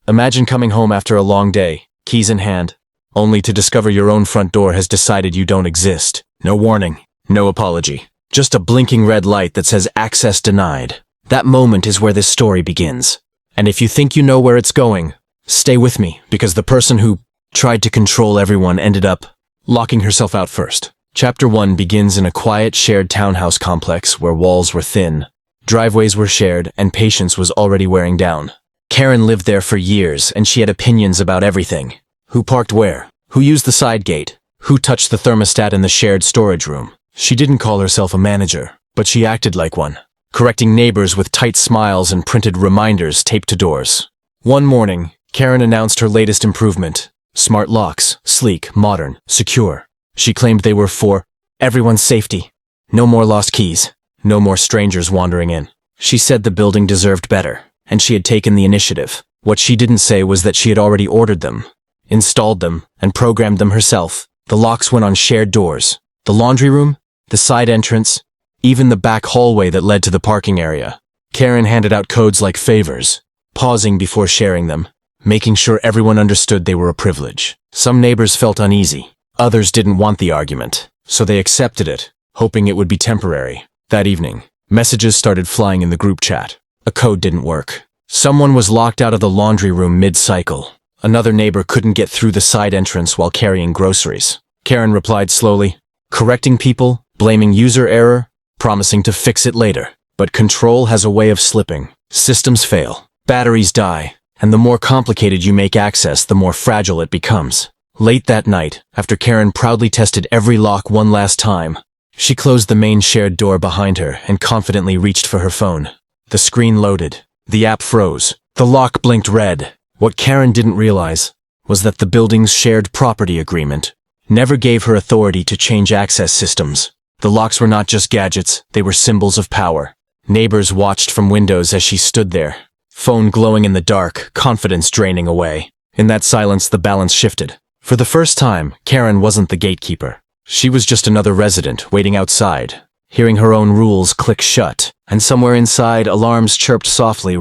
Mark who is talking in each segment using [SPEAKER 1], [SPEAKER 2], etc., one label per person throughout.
[SPEAKER 1] Imagine coming home after a long day, keys in hand, only to discover your own front door has decided you don't exist. No warning, no apology. Just a blinking red light that says access denied. That moment is where this story begins. And if you think you know where it's going, stay with me, because the person who tried to control everyone ended up locking herself out first. Chapter 1 begins in a quiet shared townhouse complex where walls were thin, driveways were shared, and patience was already wearing down. Karen lived there for years, and she had opinions about everything. Who parked where? Who used the side gate? Who touched the thermostat in the shared storage room? She didn't call herself a manager, but she acted like one, correcting neighbors with tight smiles and printed reminders taped to doors. One morning, Karen announced her latest improvement. Smart locks, sleek, modern, secure. She claimed they were for everyone's safety. No more lost keys. No more strangers wandering in. She said the building deserved better, and she had taken the initiative. What she didn't say was that she had already ordered them, installed them, and programmed them herself. The locks went on shared doors. The laundry room, the side entrance, even the back hallway that led to the parking area. Karen handed out codes like favors, pausing before sharing them, making sure everyone understood they were a privilege. Some neighbors felt uneasy. Others didn't want the argument, so they accepted it, hoping it would be temporary. That evening, messages started flying in the group chat. A code didn't work. Someone was locked out of the laundry room mid-cycle. Another neighbor couldn't get through the side entrance while carrying groceries. Karen replied slowly, correcting people, blaming user error, promising to fix it later. But control has a way of slipping. Systems fail, batteries die, and the more complicated you make access, the more fragile it becomes. Late that night, after Karen proudly tested every lock one last time, she closed the main shared door behind her and confidently reached for her phone. The screen loaded. The app froze. The lock blinked red. What Karen didn't realize was that the building's shared property agreement never gave her authority to change access systems. The locks were not just gadgets, they were symbols of power. Neighbors watched from windows as she stood there, phone glowing in the dark, confidence draining away. In that silence, the balance shifted. For the first time, Karen wasn't the gatekeeper. She was just another resident waiting outside, hearing her own rules click shut, and somewhere inside, alarms chirped softly.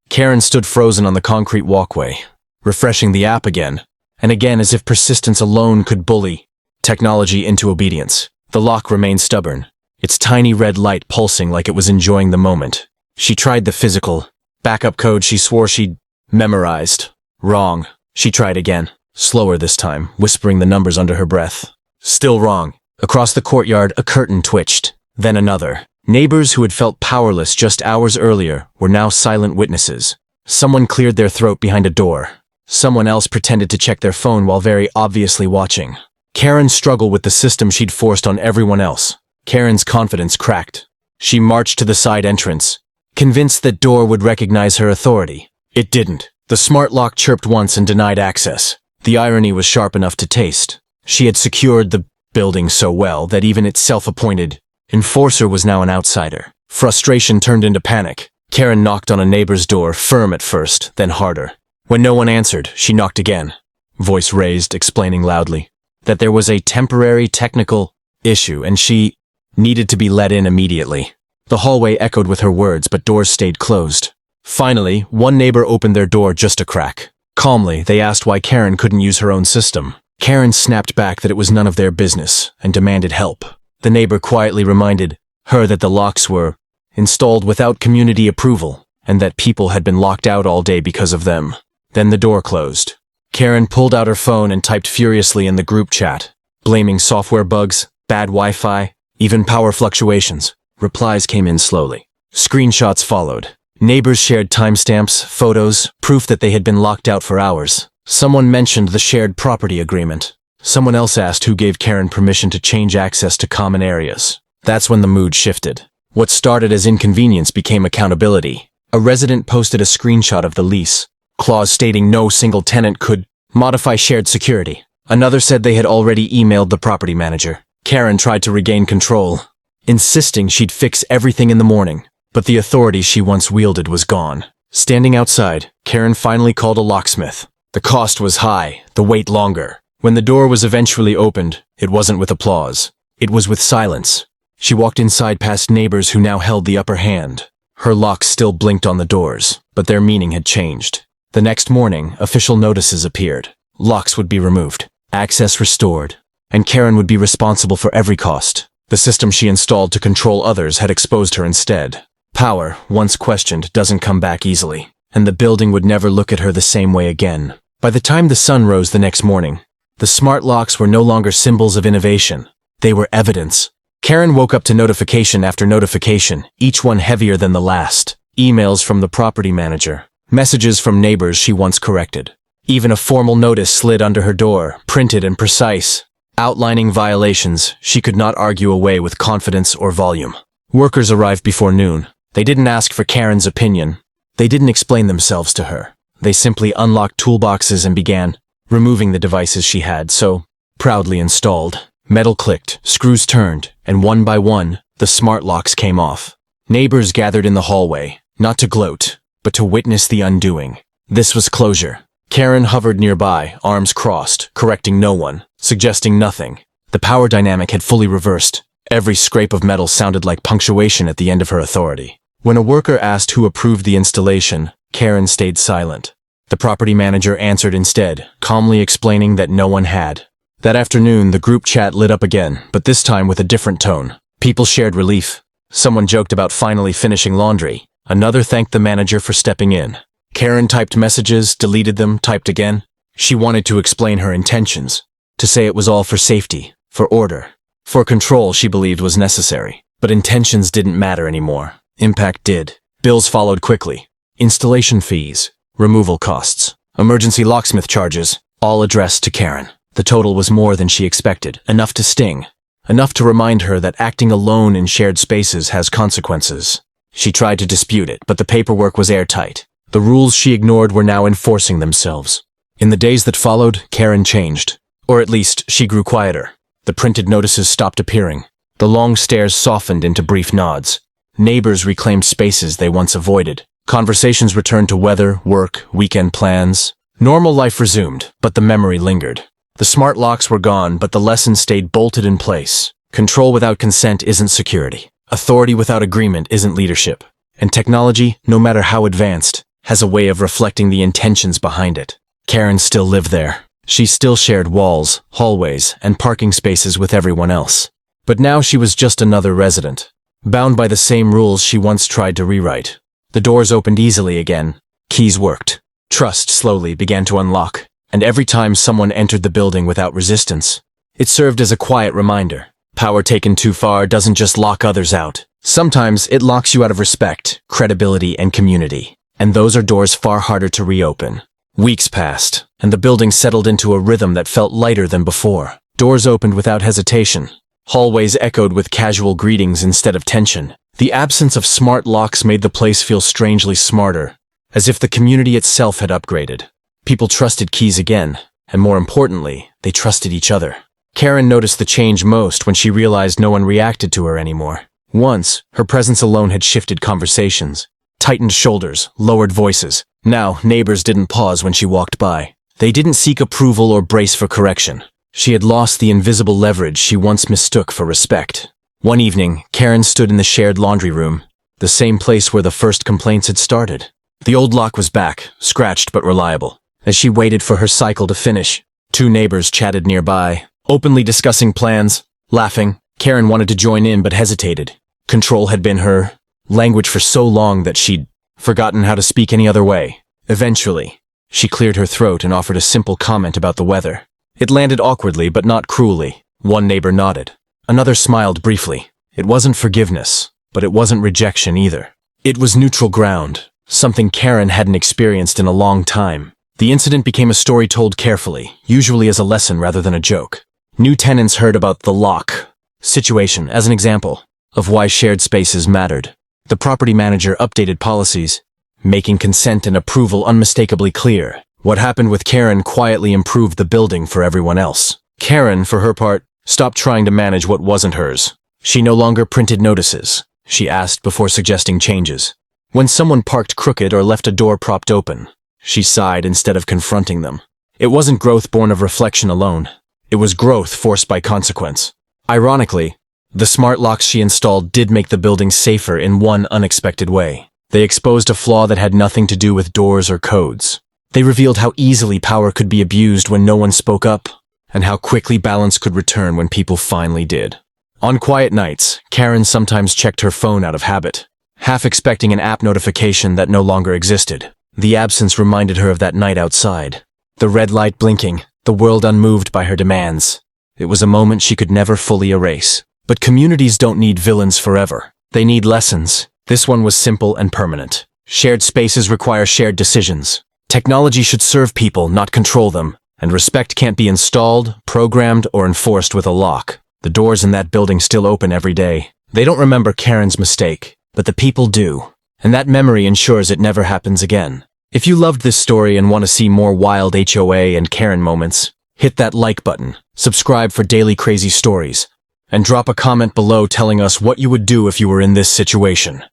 [SPEAKER 1] Karen stood frozen on the concrete walkway, refreshing the app again, and again as if persistence alone could bully technology into obedience. The lock remained stubborn, its tiny red light pulsing like it was enjoying the moment. She tried the physical backup code she swore she'd memorized. Wrong. She tried again, slower this time, whispering the numbers under her breath. Still wrong. Across the courtyard, a curtain twitched, then another. Neighbors who had felt powerless just hours earlier were now silent witnesses. Someone cleared their throat behind a door. Someone else pretended to check their phone while very obviously watching. Karen struggled with the system she'd forced on everyone else. Karen's confidence cracked. She marched to the side entrance, convinced that door would recognize her authority. It didn't. The smart lock chirped once and denied access. The irony was sharp enough to taste. She had secured the building so well that even its self-appointed enforcer was now an outsider. Frustration turned into panic. Karen knocked on a neighbor's door, firm at first, then harder. When no one answered, she knocked again, voice raised, explaining loudly that there was a temporary technical issue and she needed to be let in immediately. The hallway echoed with her words, but doors stayed closed. Finally, one neighbor opened their door just a crack. Calmly, they asked why Karen couldn't use her own system. Karen snapped back that it was none of their business and demanded help. The neighbor quietly reminded her that the locks were installed without community approval and that people had been locked out all day because of them. Then the door closed. Karen pulled out her phone and typed furiously in the group chat, blaming software bugs, bad Wi-Fi, even power fluctuations. Replies came in slowly. Screenshots followed. Neighbors shared timestamps, photos, proof that they had been locked out for hours. Someone mentioned the shared property agreement. Someone else asked who gave Karen permission to change access to common areas. That's when the mood shifted. What started as inconvenience became accountability. A resident posted a screenshot of the lease clause stating no single tenant could modify shared security. Another said they had already emailed the property manager. Karen tried to regain control, insisting she'd fix everything in the morning, but the authority she once wielded was gone. Standing outside, Karen finally called a locksmith. The cost was high, the wait longer. When the door was eventually opened, it wasn't with applause. It was with silence. She walked inside past neighbors who now held the upper hand. Her locks still blinked on the doors, but their meaning had changed. The next morning, official notices appeared. Locks would be removed, access restored, and Karen would be responsible for every cost. The system she installed to control others had exposed her instead. Power, once questioned, doesn't come back easily, and the building would never look at her the same way again. By the time the sun rose the next morning, the smart locks were no longer symbols of innovation. They were evidence. Karen woke up to notification after notification, each one heavier than the last. Emails from the property manager, messages from neighbors she once corrected. Even a formal notice slid under her door, printed and precise, outlining violations she could not argue away with confidence or volume. Workers arrived before noon. They didn't ask for Karen's opinion. They didn't explain themselves to her. They simply unlocked toolboxes and began removing the devices she had so proudly installed. Metal clicked, screws turned, and one by one, the smart locks came off. Neighbors gathered in the hallway, not to gloat, but to witness the undoing. This was closure. Karen hovered nearby, arms crossed, correcting no one, suggesting nothing. The power dynamic had fully reversed. Every scrape of metal sounded like punctuation at the end of her authority. When a worker asked who approved the installation, Karen stayed silent. The property manager answered instead, calmly explaining that no one had. That afternoon, the group chat lit up again, but this time with a different tone. People shared relief. Someone joked about finally finishing laundry. Another thanked the manager for stepping in. Karen typed messages, deleted them, typed again. She wanted to explain her intentions, to say it was all for safety, for order, for control she believed was necessary. But intentions didn't matter anymore. Impact did. Bills followed quickly. Installation fees, removal costs, emergency locksmith charges, all addressed to Karen. The total was more than she expected, enough to sting, enough to remind her that acting alone in shared spaces has consequences. She tried to dispute it, but the paperwork was airtight. The rules she ignored were now enforcing themselves. In the days that followed, Karen changed. Or at least, she grew quieter. The printed notices stopped appearing. The long stares softened into brief nods. Neighbors reclaimed spaces they once avoided. Conversations returned to weather, work, weekend plans. Normal life resumed, but the memory lingered. The smart locks were gone, but the lesson stayed bolted in place. Control without consent isn't security. Authority without agreement isn't leadership. And technology, no matter how advanced, has a way of reflecting the intentions behind it. Karen still lived there. She still shared walls, hallways, and parking spaces with everyone else. But now she was just another resident, bound by the same rules she once tried to rewrite. The doors opened easily again. Keys worked. Trust slowly began to unlock. And every time someone entered the building without resistance, it served as a quiet reminder. Power taken too far doesn't just lock others out. Sometimes it locks you out of respect, credibility, and community. And those are doors far harder to reopen. Weeks passed, and the building settled into a rhythm that felt lighter than before. Doors opened without hesitation. Hallways echoed with casual greetings instead of tension. The absence of smart locks made the place feel strangely smarter, as if the community itself had upgraded. People trusted keys again, and more importantly, they trusted each other. Karen noticed the change most when she realized no one reacted to her anymore. Once, her presence alone had shifted conversations. Tightened shoulders, lowered voices. Now, neighbors didn't pause when she walked by. They didn't seek approval or brace for correction. She had lost the invisible leverage she once mistook for respect. One evening, Karen stood in the shared laundry room, the same place where the first complaints had started. The old lock was back, scratched but reliable. As she waited for her cycle to finish, two neighbors chatted nearby, openly discussing plans, laughing. Karen wanted to join in but hesitated. Control had been her language for so long that she'd forgotten how to speak any other way. Eventually, she cleared her throat and offered a simple comment about the weather. It landed awkwardly but not cruelly. One neighbor nodded. Another smiled briefly. It wasn't forgiveness, but it wasn't rejection either. It was neutral ground, something Karen hadn't experienced in a long time. The incident became a story told carefully, usually as a lesson rather than a joke. New tenants heard about the lock situation as an example of why shared spaces mattered. The property manager updated policies, making consent and approval unmistakably clear. What happened with Karen quietly improved the building for everyone else. Karen, for her part, stopped trying to manage what wasn't hers. She no longer printed notices. She asked before suggesting changes. When someone parked crooked or left a door propped open, she sighed instead of confronting them. It wasn't growth born of reflection alone. It was growth forced by consequence. Ironically, the smart locks she installed did make the building safer in one unexpected way. They exposed a flaw that had nothing to do with doors or codes. They revealed how easily power could be abused when no one spoke up, and how quickly balance could return when people finally did. On quiet nights, Karen sometimes checked her phone out of habit, half expecting an app notification that no longer existed. The absence reminded her of that night outside. The red light blinking, the world unmoved by her demands. It was a moment she could never fully erase. But communities don't need villains forever. They need lessons. This one was simple and permanent. Shared spaces require shared decisions. Technology should serve people, not control them. And respect can't be installed, programmed, or enforced with a lock. The doors in that building still open every day. They don't remember Karen's mistake, but the people do. And that memory ensures it never happens again. If you loved this story and want to see more wild HOA and Karen moments, hit that like button, subscribe for daily crazy stories, and drop a comment below telling us what you would do if you were in this situation.